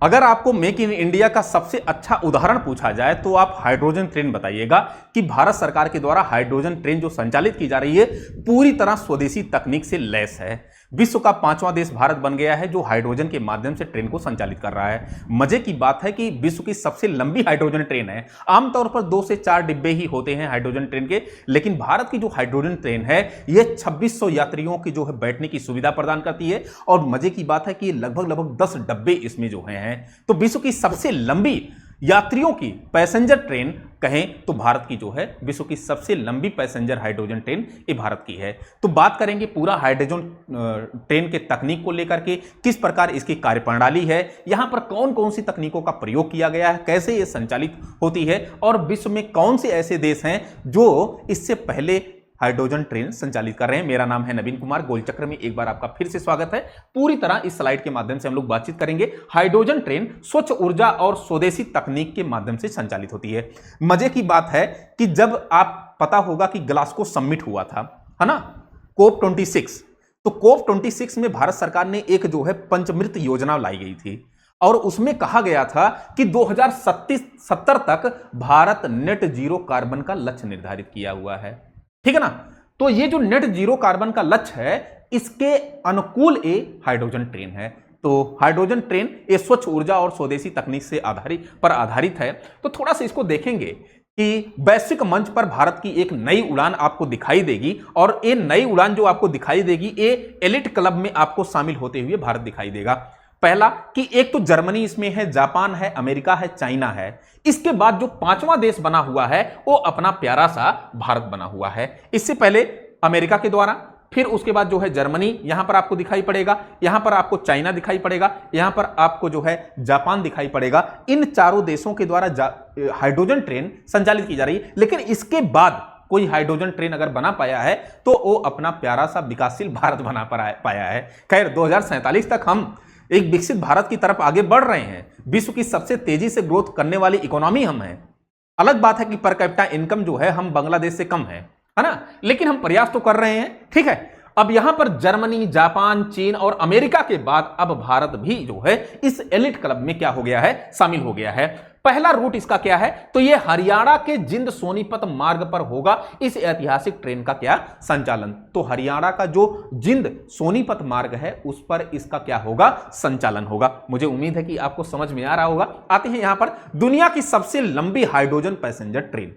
अगर आपको make in India का सबसे अच्छा उदाहरण पूछा जाए तो आप हाइड्रोजन ट्रेन बताइएगा कि भारत सरकार के द्वारा हाइड्रोजन ट्रेन जो संचालित की जा रही है पूरी तरह स्वदेशी तकनीक से लैस है। विश्व का 5वां देश भारत बन गया है जो हाइड्रोजन के माध्यम से ट्रेन को संचालित कर रहा है। मजे की बात है कि विश्व की सबसे लंबी हाइड्रोजन ट्रेन है। आमतौर पर 2 से 4 डिब्बे ही होते हैं हाइड्रोजन ट्रेन के, लेकिन भारत की जो हाइड्रोजन ट्रेन है यह 2600 यात्रियों की जो है बैठने की सुविधा प्रदान करती है। और मजे की बात है कि लगभग 10 डब्बे इसमें जो हैं। तो विश्व की सबसे लंबी यात्रियों की पैसेंजर ट्रेन कहें तो भारत की जो है विश्व की सबसे लंबी पैसेंजर हाइड्रोजन ट्रेन ये भारत की है। तो बात करेंगे पूरा हाइड्रोजन ट्रेन के तकनीक को लेकर के, किस प्रकार इसकी कार्यप्रणाली है, यहां पर कौन कौन सी तकनीकों का प्रयोग किया गया है, कैसे ये संचालित होती है और विश्व में कौन से ऐसे देश हैं जो इससे पहले हाइड्रोजन ट्रेन संचालित कर रहे हैं। मेरा नाम है नवीन कुमार। गोलचक्र में एक बार आपका फिर से स्वागत है। पूरी तरह इस स्लाइड के माध्यम से हम लोग बातचीत करेंगे। हाइड्रोजन ट्रेन स्वच्छ ऊर्जा और स्वदेशी तकनीक के माध्यम से संचालित होती है। मजे की बात है कि जब आप पता होगा कि ग्लासगो समिट हुआ था, है ना, कोप 26, तो कोप 26 में भारत सरकार ने एक जो है पंचमृत योजना लाई गई थी और उसमें कहा गया था कि 2070 तक भारत नेट जीरो कार्बन का लक्ष्य निर्धारित किया हुआ है। ठीक है ना। तो ये जो नेट जीरो कार्बन का लक्ष्य है इसके अनुकूल ये हाइड्रोजन ट्रेन है। तो हाइड्रोजन ट्रेन ये स्वच्छ ऊर्जा और स्वदेशी तकनीक से आधारित है। तो थोड़ा सा इसको देखेंगे कि वैश्विक मंच पर भारत की एक नई उड़ान आपको दिखाई देगी और ये नई उड़ान जो आपको दिखाई देगी ये एलिट क्लब में आपको शामिल होते हुए भारत दिखाई देगा। पहला कि एक तो जर्मनी इसमें है, जापान है, अमेरिका है, चाइना है। इसके बाद जो 5वां देश बना हुआ है वो अपना प्यारा सा भारत बना हुआ है। इससे पहले अमेरिका के द्वारा, फिर उसके बाद जो है जर्मनी यहां पर आपको दिखाई पड़ेगा, यहां पर आपको चाइना दिखाई पड़ेगा, यहां पर आपको जो है जापान दिखाई पड़ेगा। इन चारों देशों के द्वारा हाइड्रोजन ट्रेन संचालित की जा रही है। लेकिन इसके बाद कोई हाइड्रोजन ट्रेन अगर बना पाया है तो वो अपना प्यारा सा विकासशील भारत बना पाया है। खैर 2047 तक हम एक विकसित भारत की तरफ आगे बढ़ रहे हैं। विश्व की सबसे तेजी से ग्रोथ करने वाली इकोनॉमी हम हैं। अलग बात है कि पर कैपिटा इनकम जो है हम बांग्लादेश से कम है ना, लेकिन हम प्रयास तो कर रहे हैं। ठीक है। अब यहां पर जर्मनी, जापान, चीन और अमेरिका के बाद अब भारत भी जो है इस एलिट क्लब में क्या हो गया है, शामिल हो गया है। पहला रूट इसका क्या है तो यह हरियाणा के जिंद सोनीपत मार्ग पर होगा इस ऐतिहासिक ट्रेन का क्या संचालन। तो हरियाणा का जो जिंद सोनीपत मार्ग है उस पर इसका क्या होगा, संचालन होगा। मुझे उम्मीद है कि आपको समझ में आ रहा होगा। आते हैं यहां पर दुनिया की सबसे लंबी हाइड्रोजन पैसेंजर ट्रेन।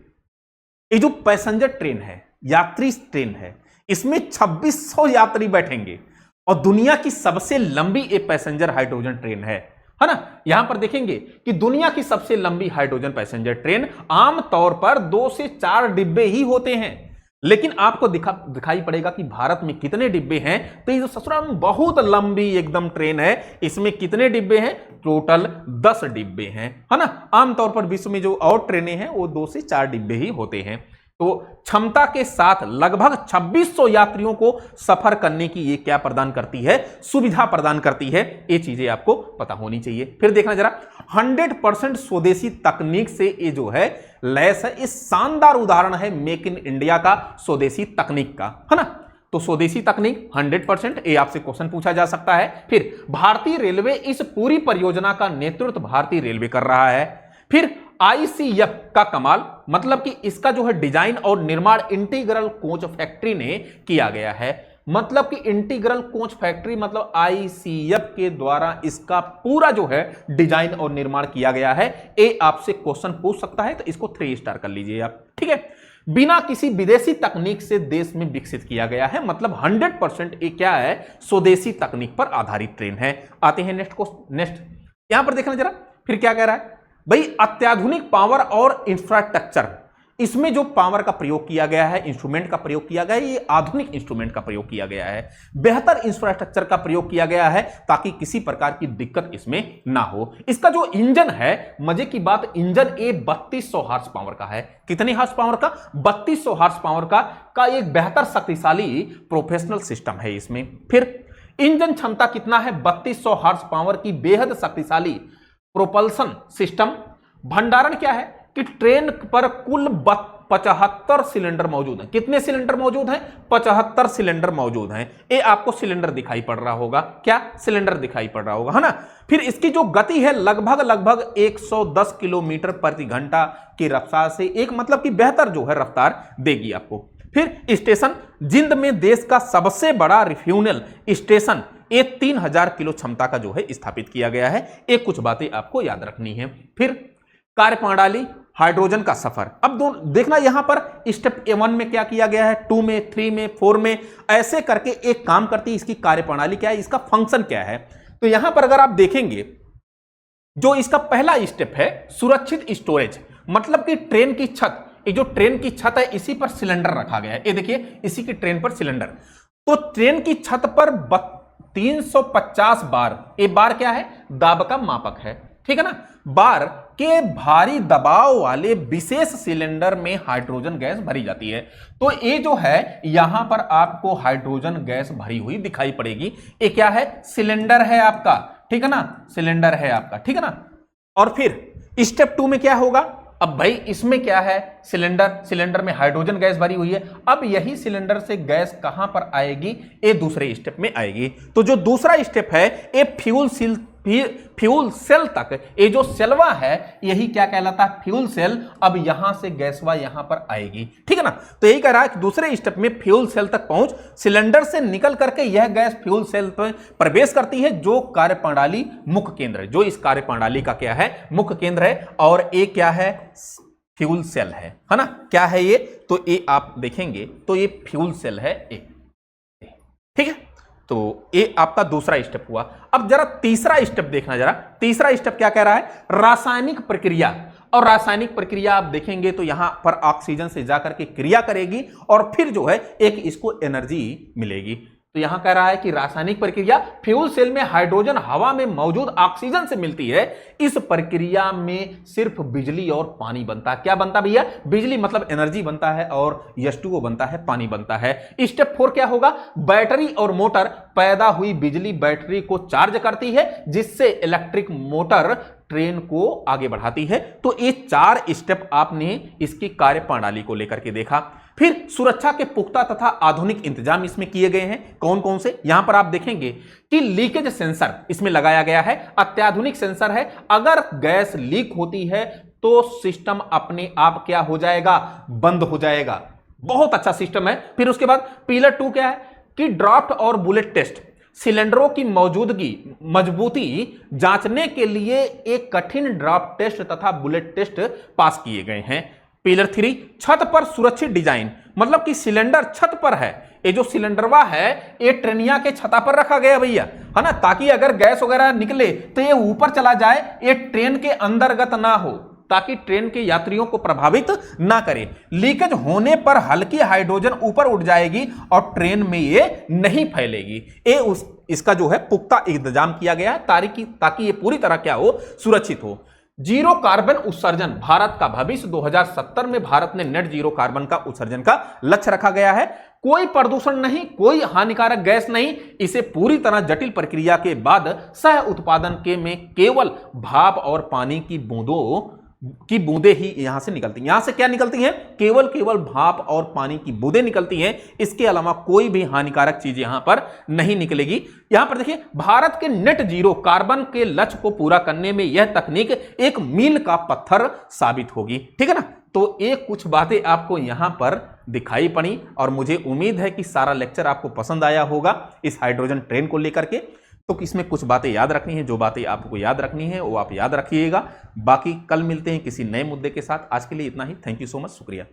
ये जो पैसेंजर ट्रेन है, यात्री ट्रेन है, इसमें 2600 यात्री बैठेंगे और दुनिया की सबसे लंबी ये पैसेंजर हाइड्रोजन ट्रेन है ना। यहां पर देखेंगे कि दुनिया की सबसे लंबी हाइड्रोजन पैसेंजर ट्रेन आमतौर पर 2 से 4 डिब्बे ही होते हैं, लेकिन आपको दिखाई पड़ेगा कि भारत में कितने डिब्बे हैं। तो ये जो ससुराल में बहुत लंबी एकदम ट्रेन है, इसमें कितने डिब्बे हैं, टोटल 10 डिब्बे हैं, है ना। आमतौर पर विश्व में जो और ट्रेनें हैं वो 2 से 4 डिब्बे ही होते हैं। तो क्षमता के साथ लगभग 2600 यात्रियों को सफर करने की ये क्या प्रदान करती है, सुविधा प्रदान करती है। ये चीजें आपको पता होनी चाहिए। फिर देखना जरा, 100% स्वदेशी तकनीक से ये जो है लैस है। इस शानदार उदाहरण है मेक इन इंडिया का, स्वदेशी तकनीक का, है ना। तो स्वदेशी तकनीक 100%, ये आपसे क्वेश्चन पूछा जा सकता है। फिर भारतीय रेलवे, इस पूरी परियोजना का नेतृत्व भारतीय रेलवे कर रहा है। फिर ICF का कमाल, मतलब कि इसका जो है डिजाइन और निर्माण इंटीग्रल कोच फैक्ट्री ने किया गया है। मतलब कि इंटीग्रल कोच फैक्ट्री मतलब ICF के द्वारा इसका पूरा जो है डिजाइन और निर्माण किया गया है। ये आपसे क्वेश्चन पूछ सकता है, तो इसको 3 स्टार कर लीजिए आप। ठीक है। बिना किसी विदेशी तकनीक से देश में विकसित किया गया है, मतलब 100% ये क्या है, स्वदेशी तकनीक पर आधारित ट्रेन है। आते हैं नेक्स्ट यहां पर देखना जरा, फिर क्या कह रहा है भाई, अत्याधुनिक पावर और इंफ्रास्ट्रक्चर। इसमें जो पावर का प्रयोग किया गया है, इंस्ट्रूमेंट का प्रयोग किया गया है, ये आधुनिक इंस्ट्रूमेंट का प्रयोग किया गया है। बेहतर इंफ्रास्ट्रक्चर का प्रयोग किया गया है ताकि किसी प्रकार की दिक्कत इसमें ना हो। इसका जो इंजन है, मजे की बात, इंजन ये 3200 हॉर्स पावर का है। कितने हॉर्स पावर का, 3200 हॉर्स पावर का एक बेहतर शक्तिशाली प्रोफेशनल सिस्टम है इसमें। फिर इंजन क्षमता कितना है, 3200 हॉर्स पावर की बेहद शक्तिशाली प्रोपल्सन सिस्टम। भंडारण क्या है कि ट्रेन पर कुल 75 सिलेंडर मौजूद हैं। कितने सिलेंडर मौजूद हैं? 75 सिलेंडर मौजूद हैं। ये आपको सिलेंडर दिखाई पड़ रहा होगा, क्या सिलेंडर दिखाई पड़ रहा होगा, है ना। फिर इसकी जो गति है लगभग 110 किलोमीटर प्रति घंटा की रफ्तार से, एक मतलब कि बेहतर जो है रफ्तार देगी आपको। फिर स्टेशन जिंद में देश का सबसे बड़ा रिफ्यूनल स्टेशन, ये 3000 किलो क्षमता का जो है स्थापित किया गया है। एक कुछ बातें आपको याद रखनी है। फिर कार्यप्रणाली, हाइड्रोजन का सफर। अब देखना यहां पर स्टेप 1 में क्या किया गया है, 2 में, 3 में, 4 में, ऐसे करके एक काम करती है। इसकी कार्यप्रणाली क्या है, इसका फंक्शन क्या है। तो यहां पर अगर आप देखेंगे, जो इसका पहला स्टेप है सुरक्षित स्टोरेज, मतलब कि ट्रेन की छत, ये जो ट्रेन की छत है इसी पर सिलेंडर रखा गया है। ये देखिए इसी की ट्रेन पर सिलेंडर। तो ट्रेन की छत पर 350 बार, ये बार क्या है, दाब का मापक है, ठीक है ना। बार के भारी दबाव वाले विशेष सिलेंडर में हाइड्रोजन गैस भरी जाती है। तो ये जो है यहां पर आपको हाइड्रोजन गैस भरी हुई दिखाई पड़ेगी। ये क्या है, सिलेंडर है आपका, ठीक है ना, सिलेंडर है आपका, ठीक है ना। और फिर स्टेप 2 में क्या होगा, अब भाई इसमें क्या है, सिलेंडर में हाइड्रोजन गैस भरी हुई है। अब यही सिलेंडर से गैस कहां पर आएगी, ये दूसरे स्टेप में आएगी। तो जो दूसरा स्टेप है ये फ्यूल सेल तक, ये जो सेलवा है यही क्या कहलाता है, फ्यूल सेल। अब यहां से गैसवा यहां पर आएगी, ठीक है ना। तो यही कह रहा है कि दूसरे स्टेप में फ्यूल सेल तक पहुंच, सिलेंडर से निकल करके यह गैस फ्यूल सेल पर प्रवेश करती है, जो कार्यप्रणाली मुख्य केंद्र है, जो इस कार्यप्रणाली का क्या है, मुख्य केंद्र है। और ये क्या है, फ्यूल सेल है ना। क्या है ये, तो ये आप देखेंगे तो ये फ्यूल सेल है, ठीक है। तो ये आपका दूसरा स्टेप हुआ। अब जरा तीसरा स्टेप देखना, जरा तीसरा स्टेप क्या कह रहा है, रासायनिक प्रक्रिया। और रासायनिक प्रक्रिया आप देखेंगे तो यहां पर ऑक्सीजन से जाकर के क्रिया करेगी और फिर जो है एक इसको एनर्जी मिलेगी। तो यहां कह रहा है कि रासायनिक प्रक्रिया, फ्यूल सेल में हाइड्रोजन हवा में मौजूद ऑक्सीजन से मिलती है। इस प्रक्रिया में सिर्फ बिजली और पानी बनता है। क्या बनता भैया, बिजली मतलब एनर्जी बनता है, और H2O बनता है, पानी बनता है। स्टेप 4 क्या होगा, बैटरी और मोटर, पैदा हुई बिजली बैटरी को चार्ज करती है, जिससे इलेक्ट्रिक मोटर ट्रेन को आगे बढ़ाती है। तो ये 4 स्टेप आपने इसकी कार्यप्रणाली को लेकर के देखा। फिर सुरक्षा के पुख्ता तथा आधुनिक इंतजाम इसमें किए गए हैं। कौन कौन से, यहां पर आप देखेंगे कि लीकेज सेंसर इसमें लगाया गया है, अत्याधुनिक सेंसर है। अगर गैस लीक होती है तो सिस्टम अपने आप क्या हो जाएगा, बंद हो जाएगा। बहुत अच्छा सिस्टम है। फिर उसके बाद पिलर 2 क्या है कि ड्राफ्ट और बुलेट टेस्ट, सिलेंडरों की मौजूदगी मजबूती जांचने के लिए एक कठिन ड्राफ्ट टेस्ट तथा बुलेट टेस्ट पास किए गए हैं। पिलर 3 छत पर सुरक्षित डिजाइन, मतलब कि सिलेंडर छत पर है। ये जो सिलेंडरवा है ये ट्रेनिया के छता पर रखा गया भैया, है ना, ताकि अगर गैस वगैरह निकले तो ये ऊपर चला जाए, ये ट्रेन के अंतर्गत ना हो, ताकि ट्रेन के यात्रियों को प्रभावित ना करे। लीकेज होने पर हल्की हाइड्रोजन ऊपर उठ जाएगी और ट्रेन में ये नहीं फैलेगी। इसका जो है पुख्ता इंतजाम किया गया है ताकि ये पूरी तरह क्या हो, सुरक्षित हो। जीरो कार्बन उत्सर्जन, भारत का भविष्य, 2070 में भारत ने नेट जीरो कार्बन का उत्सर्जन का लक्ष्य रखा गया है। कोई प्रदूषण नहीं, कोई हानिकारक गैस नहीं। इसे पूरी तरह जटिल प्रक्रिया के बाद सह उत्पादन के में केवल भाप और पानी की बूंदें ही यहां से निकलती हैं। यहां से क्या निकलती हैं, केवल भाप और पानी की बूंदें निकलती हैं। इसके अलावा कोई भी हानिकारक चीज यहां पर नहीं निकलेगी। यहां पर देखिए, भारत के नेट जीरो कार्बन के लक्ष्य को पूरा करने में यह तकनीक एक मील का पत्थर साबित होगी, ठीक है ना। तो ये कुछ बातें आपको यहां पर दिखाई पड़ी और मुझे उम्मीद है कि सारा लेक्चर आपको पसंद आया होगा इस हाइड्रोजन ट्रेन को लेकर के। तो इसमें कुछ बातें याद रखनी है, जो बातें आपको याद रखनी है वो आप याद रखिएगा। बाकी कल मिलते हैं किसी नए मुद्दे के साथ। आज के लिए इतना ही। थैंक यू सो मच, शुक्रिया।